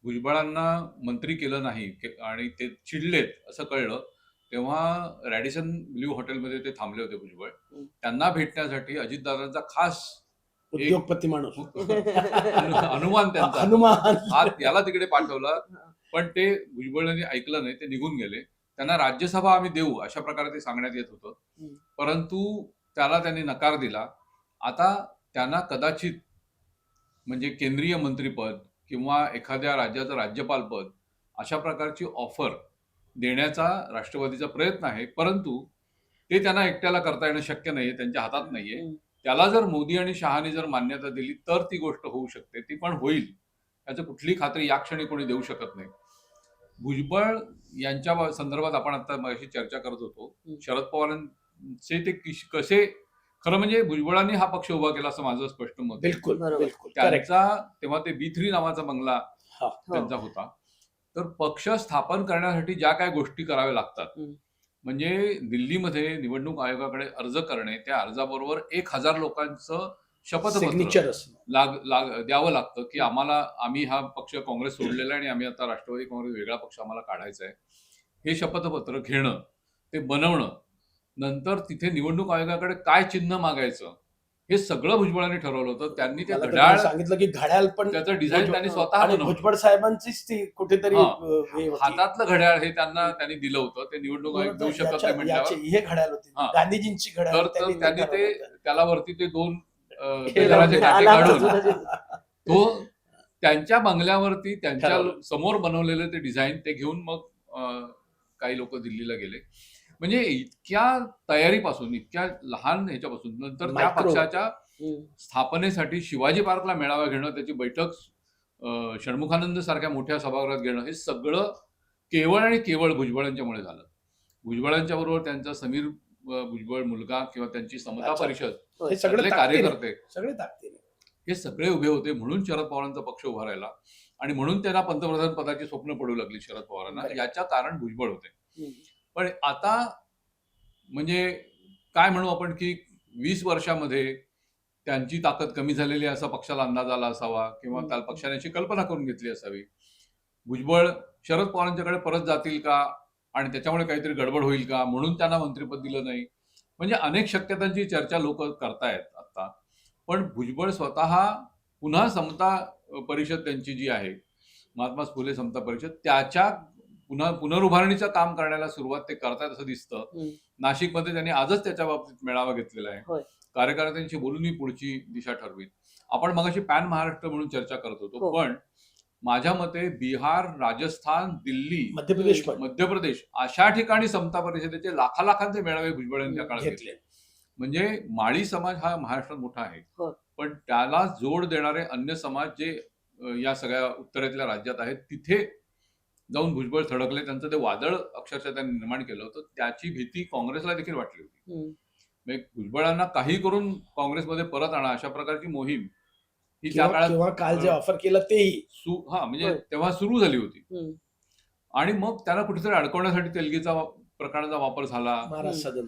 भुजबळांना मंत्री केलं नाही आणि ते चिडलेत असं कळलं, तेव्हा रॅडिसन ब्ल्यू हॉटेलमध्ये ते थांबले होते भुजबळ. त्यांना भेटण्यासाठी अजितदादांचा खास एक उद्योगपती माणूस हनुमान त्यांचा हनुमान हात याला तिकडे पाठवला, पण ते भुजबळांनी ऐकलं नाही, ते निघून गेले. त्यांना राज्यसभा आम्ही देऊ अशा प्रकारे ते सांगण्यात येत होतं, परंतु त्याला त्यांनी नकार दिला. आता त्यांना कदाचित म्हणजे केंद्रीय मंत्रीपद किंवा एखाद्या राज्याचं राज्यपाल पद अशा प्रकारची ऑफर देण्याचा राष्ट्रवादीचा प्रयत्न आहे, परंतु ते त्यांना एकट्याला करता येणं शक्य नाहीये, त्यांच्या हातात नाहीये. त्याला जर मोदी आणि शहानी जर मान्यता दिली तर ती गोष्ट होऊ शकते, ती पण होईल याची कुठली खात्री या क्षणी कोणी देऊ शकत नाही. भुजबळ यांच्या संदर्भात आपण आता मगाशी चर्चा करत होतो. शरद पवारांचे ते कसे, खरं म्हणजे भुजबळांनी हा पक्ष उभा केला असं माझं स्पष्ट मत आहे. बिलकुल बरोबर. बिलकुल करेक्ट. त्यांचा तेव्हा ते B3 नावाचा बंगला हा. त्यांचा होता. तर पक्ष स्थापन करण्यासाठी ज्या काय गोष्टी कराव्या लागतात, म्हणजे दिल्लीमध्ये निवडणूक आयोगाकडे अर्ज करणे, त्या अर्जाबरोबर 1000 लोकांचं शपथपत्र सिग्नेचर द्यावं लागतं की आम्ही हा पक्ष काँग्रेस सोडलेला आहे आणि आम्ही आता राष्ट्रवादी काँग्रेस वेगळा पक्ष आम्हाला काढायचा आहे. हे शपथपत्र घेणं, ते बनवणं, नंतर तिथे निवडणूक आयोगाकडे काय चिन्ह मागायचं, हे सगळं भुजबळांनी ठरवलं होतं. त्यांनी ते घड्याळ, सांगितलं की घड्याळ पण त्याचं डिझाईन त्यांनी स्वतः आणि बनवलं. भुजबळ साहेबांचीच ती कुठेतरी हा. हे होती. हातातलं घड्याळ हे त्यांनी दिलं होतं. ते निवडणूक आयोग देऊ शकत नाही म्हटल्यावर हे घड्याळ होती हा. गांधीजींची घड्याळ तर त्यांनी ते ठरवलं. त्याला वरती ते 2 हे घराचे काटे आला काढून बाजूला. तो त्यांच्या बंगल्यावरती त्यांच्या ठरवलं. समोर बनवलेलं ते डिझाईन ते घेऊन मग काही लोक दिल्लीला गेले. म्हणजे इतक्या तयारीपासून, इतक्या लहान ह्याच्यापासून, नंतर त्या Micro. पक्षाच्या स्थापनेसाठी शिवाजी पार्कला मेळावा घेणं, त्याची बैठक षण्मुखानंद सारख्या मोठ्या सभागृहात घेणं, हे सगळं केवळ आणि केवळ भुजबळांच्यामुळे झालं. भुजबळांच्या बरोबर त्यांचा समीर भुजबळ मुलगा किंवा त्यांची समता अच्छा. परिषद, हे सगळे सगळे कार्यकर्ते, सगळे ताकदीने हे सगळे उभे होते. म्हणून शरद पवारांचा पक्ष उभा राहिला आणि म्हणून त्यांना पंतप्रधान पदाची स्वप्न पडू लागली शरद पवारांना. Correct. याच्या कारण भुजबळ होते. पण आता म्हणजे काय म्हणू आपण की 20 वर्षामध्ये त्यांची ताकद कमी झालेली आहे असा पक्षाला अंदाज आला असावा किंवा त्या पक्षाने अशी कल्पना करून घेतली असावी. भुजबळ शरद पवारांच्याकडे परत जातील का आणि त्याच्यामुळे काहीतरी गडबड होईल का म्हणून त्यांना मंत्रिपद दिलं नाही. म्हणजे अनेक शक्यतांची चर्चा लोक करतायत आता. पण भुजबळ स्वतः पुन्हा समता परिषद त्यांची जी आहे, महात्मा फुले समता परिषद, त्याच्या पुनरुभारणीचं काम करण्याला सुरुवात ते करतायत असं दिसतं. नाशिकमध्ये त्यांनी आजच त्याच्या बाबतीत मेळावा घेतलेला आहे. होय. कार्यकर्त्यांशी बोलून मी पुढची दिशा ठरवीन. आपण मगाशी पॅन महाराष्ट्र म्हणून चर्चा करत होतो, हो. पण माझ्या मते बिहार, राजस्थान, दिल्ली, मध्य प्रदेश अशा ठिकाणी समता परिषदेचे लाखांचे मेळावे भुजबळांनी त्या काळात घेतले. घेतले. म्हणजे माळी समाज हा महाराष्ट्रात मोठा आहे, हो. पण त्याला जोड देणारे अन्य समाज जे या सगळ्या उत्तरेतल्या राज्यात आहेत, तिथे जाऊन भुजबळ थडकले. त्यांचं ते वादळ अक्षरशः त्यांनी निर्माण केलं होतं. त्याची भीती काँग्रेसला देखील वाटली होती. म्हणजे भुजबळांना काही करून काँग्रेसमध्ये परत आणा अशा प्रकारची मोहीम ही त्या काळात किंवा काल जे ऑफर केलं तेही म्हणजे तेव्हा सुरू झाली होती. आणि मग त्याला कुठेतरी अडकवण्यासाठी तेलगीचा प्रकरणाचा वापर झाला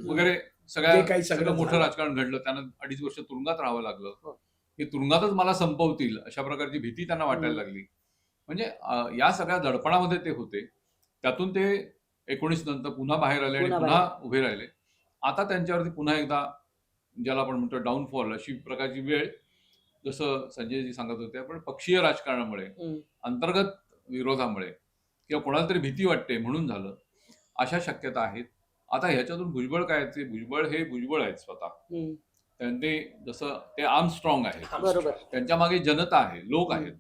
वगैरे, सगळं मोठं राजकारण घडलं. त्यांना 2.5 वर्ष तुरुंगात राहावं लागलं. हे तुरुंगातच मला संपवतील अशा प्रकारची भीती त्यांना वाटायला लागली. म्हणजे या सगळ्या दडपणामध्ये ते होते. त्यातून ते 19 नंतर पुन्हा बाहेर आले आणि पुन्हा उभे राहिले. आता त्यांच्यावरती पुन्हा एकदा ज्याला आपण म्हणतो डाऊनफॉल अशी प्रकारची वेळ, जसं संजयजी सांगत होते, पण पक्षीय राजकारणामुळे, अंतर्गत विरोधामुळे किंवा कोणाला तरी भीती वाटते म्हणून झालं, अशा शक्यता आहेत. आता ह्याच्यातून भुजबळ काय, ते भुजबळ आहेत स्वतः. त्यांचे जसं ते आर्मस्ट्रॉंग आहे, बरोबर. त्यांच्या मागे जनता आहे, लोक आहेत,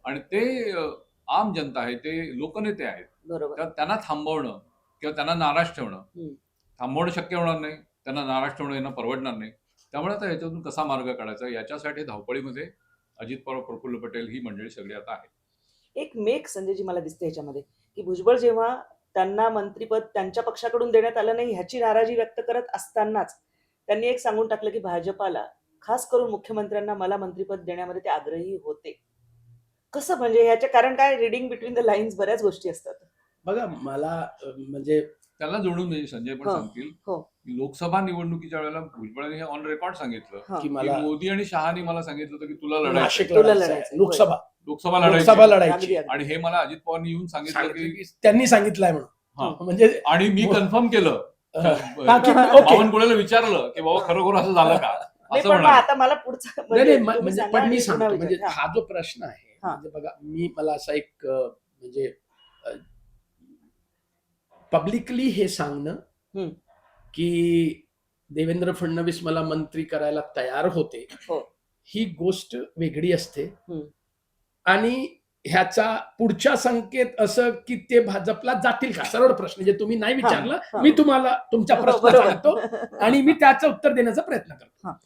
आणि ते आम जनता आहे, ते लोकनेते आहेत. तर त्यांना थांबवणं किंवा त्यांना नाराज थांबवणं शक्य होणार नाही. त्यांना नाराज ठेवणं यांना परवडणार नाही. त्यामुळे आता ह्याच्यातून कसा मार्ग काढायचा याच्यासाठी धावपळीमध्ये अजित पवार, प्रफुल्ल पटेल ही मंडळी सगळी आता आहे. एक मेक संजयजी मला दिसते ह्याच्यामध्ये, की भुजबळ जेव्हा त्यांना मंत्रिपद त्यांच्या पक्षाकडून देण्यात आलं नाही ह्याची नाराजी व्यक्त करत असतानाच त्यांनी एक सांगून टाकलं की भाजपाला, खास करून मुख्यमंत्र्यांना मला मंत्रिपद देण्यामध्ये ते आग्रही होते. कसं म्हणजे ह्याच्या कारण काय, रिडिंग बिटवीन द लाईन्स बऱ्याच गोष्टी असतात. बघा मला म्हणजे त्याला जोडून म्हणजे संजय पण हो, सांगतील हो. की लोकसभा निवडणुकीच्या वेळेला भुजबळांनी हे ऑन रेकॉर्ड सांगितलं हा. की की मला मोदी आणि शहानी मला सांगितलं होतं की तुला लढायचं नाशिक तुला लढायचं लढायचंय, आहे, लोकसभा लोकसभा लोकसभा लढायची लढायची अगदी, अगदी. आणि हे मला अजित पवारनी येऊन सांगितलं सांगितलं की की त्यांनी सांगितलंय म्हणून हा. म्हणजे आणि मी हो. कन्फर्म केलं. हा, की ओके. बावनकुळेला विचारलं की बाबा खरोखर असं झालं का, नाही असं पण मग म्हणाले. आता मला पुढचा नाही नाही तुम्ही म्हणजे सांगा पण मी आणि सांगतो पुन्हा म्हणजे विचारा. हा. हा जो प्रश्न आहे हा. म्हणजे बघा मला असा एक म्हणजे पब्लिकली हे सांगणं हम्म. की देवेंद्र फडणवीस मला मंत्री करायला तयार होते, हो. ही गोष्ट वेगळी असते. हम्म. आणि ह्याचा पुढचा संकेत असं की ते भाजपला जातील का, सरळ प्रश्न जे तुम्ही नाही विचारलं, हा. मी तुम्हाला तुमचा हो, प्रश्न बरोबर. सांगतो आणि मी त्याचं उत्तर देण्याचा प्रयत्न करतो. हा.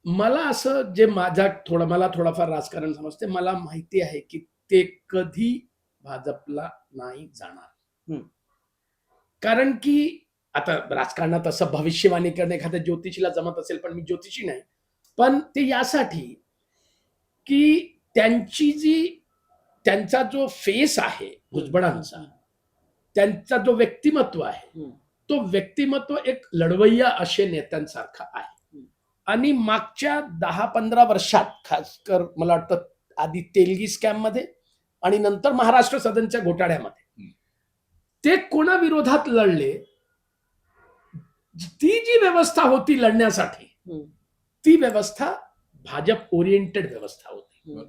मला असं जे मला थोडाफार राजकारण समजते, मला माहिती आहे की ते कधी भाजपला नाही जाणार. हम्म. कारण की आता राजकारणात असं भविष्यवाणी करणे एखाद्या ज्योतिषीला जमत असेल, पण मी ज्योतिषी नाही. पण ते यासाठी की त्यांचा जो फेस आहे भुजबळांचा, त्यांचा जो व्यक्तिमत्व आहे, हम्म. तो व्यक्तिमत्व एक लढवय्या असे नेत्यांसारखा आहे. आणि मागच्या 10-15 वर्षात खासकर मला वाटतं आधी तेलगी स्कॅम मध्ये आणि नंतर महाराष्ट्र सदनच्या घोटाळ्यामध्ये ते कोणाविरोधात लढले, ती जी व्यवस्था होती लढण्यासाठी, ती व्यवस्था भाजप ओरिएंटेड व्यवस्था होती.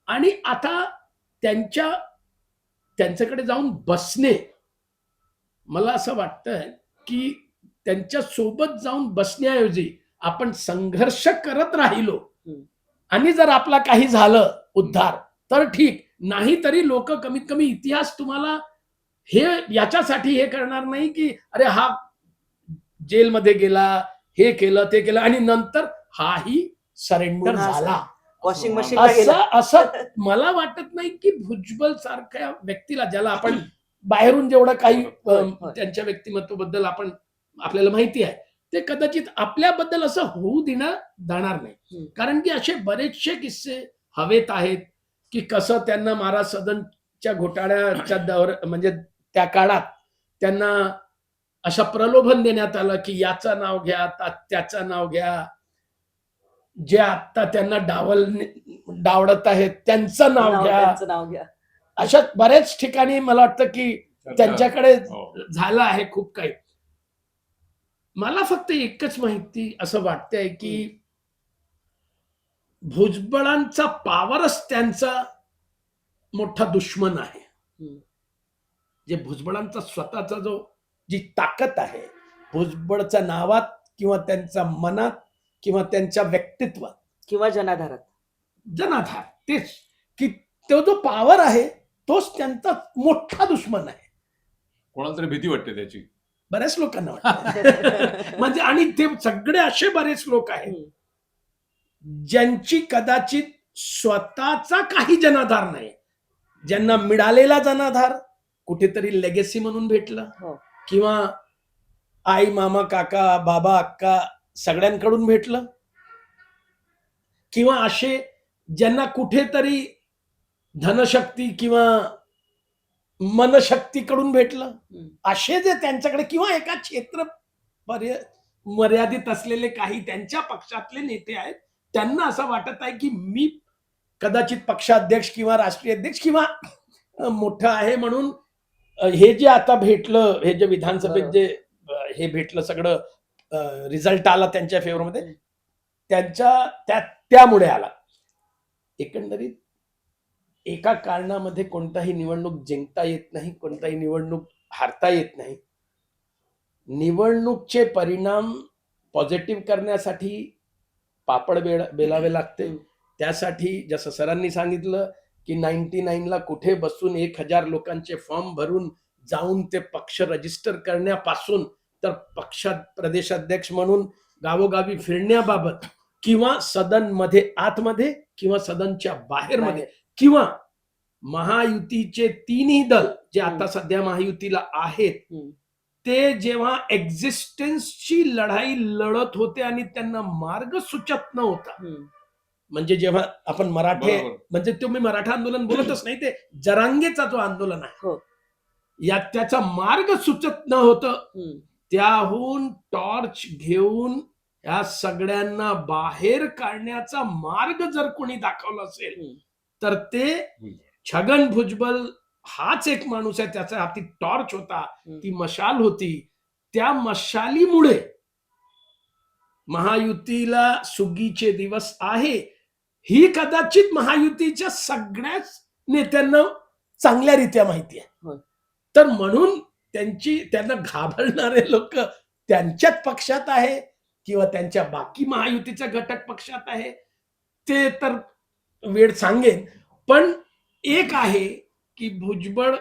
आणि आता त्यांच्याकडे जाऊन बसणे, मला असं वाटतंय की त्यांच्या सोबत जाऊन बसण्याऐवजी आपण संघर्ष करत राहिलो आणि जर आपला काही झालं उद्धार तर ठीक, नाही तरी लोक कमीत कमी इतिहास तुम्हाला हे याच्यासाठी हे करणार नाही की अरे हा जेलमध्ये गेला, हे केलं ते केलं आणि नंतर हाही सरेंडर झाला. वॉशिंग मशीनला गेला. असं मला वाटत नाही की भुजबळ सारख्या व्यक्तीला, ज्याला आपण बाहेरून जेवढं काही त्यांच्या व्यक्तिमत्वाबद्दल आपल्याला माहिती आहे, ते कदाचित आपल्याबद्दल असं होऊ जाणार नाही. कारण की असे बरेचसे किस्से हवेत आहेत की कसं त्यांना महाराज सदनच्या घोटाळ्याच्या म्हणजे त्या काळात त्यांना अशा प्रलोभन देण्यात आलं की याचं नाव घ्या, त्याचं नाव घ्या, जे आता त्यांना डावडत आहेत त्यांचं नाव घ्या. अशा बऱ्याच ठिकाणी मला वाटतं की त्यांच्याकडे झालं आहे खूप काही. मला फक्त एकच माहिती असं वाटतंय की भुजबळांचा पॉवरच त्यांचा मोठा दुश्मन आहे. जे भुजबळांचा स्वतःचा जी ताकद आहे, भुजबळच्या नावात किंवा त्यांच्या मनात किंवा त्यांच्या व्यक्तित्वात किंवा जनाधार, तेच की तो जो पॉवर आहे तोच त्यांचा मोठा दुश्मन आहे. कोणाला तरी भीती वाटते त्याची, बऱ्याच लोकांना वाटतं. म्हणजे आणि ते सगळे असे बरेच लोक आहेत ज्यांची कदाचित स्वतःचा काही जनाधार नाही, ज्यांना मिळालेला जनाधार कुठेतरी लेगेसी म्हणून भेटलं किंवा आई मामा काका बाबा अक्का सगळ्यांकडून भेटलं, किंवा असे ज्यांना कुठेतरी धनशक्ती किंवा मनशक्तीकडून भेटलं, असे जे त्यांच्याकडे किंवा एका क्षेत्र मर्यादित असलेले काही त्यांच्या पक्षातले नेते आहेत, त्यांना असं वाटत आहे की मी कदाचित पक्षाध्यक्ष किंवा राष्ट्रीय अध्यक्ष किंवा मोठं आहे म्हणून हे जे आता भेटलं, हे जे विधानसभेत जे हे भेटलं सगळं रिझल्ट आला त्यांच्या फेवरमध्ये, त्यामुळे आला. एकंदरीत एका कारणामध्ये कोणताही निवडणूक जिंकता येत नाही, कोणताही निवडणूक हारता येत नाही. निवडणूकचे परिणाम पॉझिटिव्ह करण्यासाठी पापड बेलावे लागते. त्यासाठी जसं सरांनी सांगितलं की 99ला कुठे बसून 1000 लोकांचे फॉर्म भरून जाऊन ते पक्ष रजिस्टर करण्यापासून तर पक्षात प्रदेशाध्यक्ष म्हणून गावोगावी फिरण्याबाबत किंवा सदन मध्ये आतमध्ये किंवा सदनच्या बाहेरमध्ये बाहेर. किंवा महायुतीचे तिन्ही दल जे आता हम्म. सध्या महायुतीला आहेत हम्म. ते जेव्हा एक्झिस्टन्सची लढाई लढत होते आणि त्यांना मार्ग सुचत नव्हता, हम्म. म्हणजे जेव्हा आपण मराठे बरोबर. म्हणजे तुम्ही मराठा आंदोलन बोलतच नाही, ते जरांगेचा जो आंदोलन आहे हो. यात त्याचा मार्ग सुचत नव्हतं, हम्म. त्याहून टॉर्च घेऊन या सगळ्यांना बाहेर काढण्याचा मार्ग जर कोणी दाखवला असेल हम्म. तर ते छगन भुजबळ हाच एक माणूस आहे. त्याच्या हाती टॉर्च होता, हम्म. ती मशाल होती. त्या मशालीमुळे महायुतीला सुगीचे दिवस आहे ही कदाचित महायुतीच्या सगळ्याच नेत्यांना चांगल्यारीत्या माहिती आहे. होय. तर म्हणून त्यांना घाबरणारे लोक त्यांच्याच पक्षात आहे किंवा त्यांच्या बाकी महायुतीच्या घटक पक्षात आहे ते तर वेळ सांगेन. पण एक आहे की भुजबळ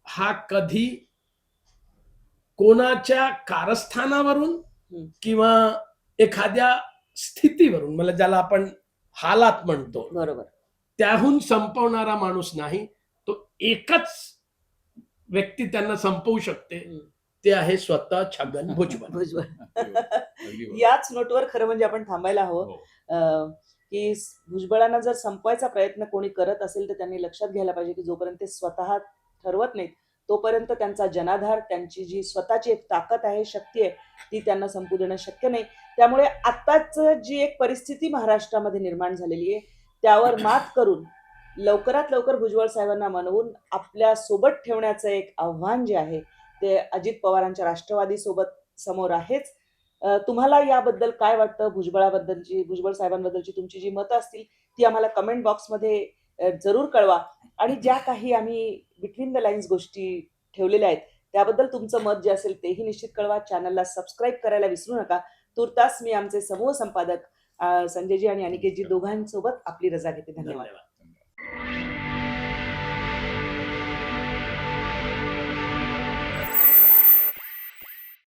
हा कधी कोणाच्या कारस्थानावरून हम्म. किंवा एखाद्या स्थितीवरून, मला ज्याला आपण हालात म्हणतो, बरोबर. त्याहून संपवणारा माणूस नाही. तो एकच व्यक्ती त्यांना संपवू शकते, हम्म. ते आहे स्वतः छगन भुजबळ. भुजबळ. अगदी बरोबर. याच नोटवर खरं म्हणजे आपण थांबायला हवं. हो. की भुजबळांना जर संपवायचा प्रयत्न कोणी करत असेल तर त्यांनी लक्षात घ्यायला पाहिजे की जोपर्यंत ते स्वतः ठरवत नाहीत तोपर्यंत त्यांचा जनाधार, त्यांची जी स्वतःची एक ताकद आहे, शक्ती आहे, ती त्यांना संपू देणं शक्य नाही. त्यामुळे आत्ताच जी एक परिस्थिती महाराष्ट्रामध्ये निर्माण झालेली आहे त्यावर मात करून लवकरात लवकर भुजबळ साहेबांना मनवून आपल्या सोबत ठेवण्याचं एक आव्हान जे आहे ते अजित पवारांच्या राष्ट्रवादी सोबत समोर आहेच. तुम्हाला याबद्दल काय वाटतं? भुजबळ साहेबांबद्दलची तुमची जी मतं असतील ती आम्हाला कमेंट बॉक्समध्ये जरूर कळवा. आणि ज्या काही आम्ही बिटवीन द लाईन्स गोष्टी ठेवलेल्या आहेत त्याबद्दल तुमचं मत जे असेल तेही निश्चित कळवा. चॅनलला सबस्क्राईब करायला विसरू नका. तुर्तास मी आमचे समूह संपादक संजयजी आणि अनिकेतजी दोघांसोबत आपली रजा घेते. धन्यवाद. धन्यवाद.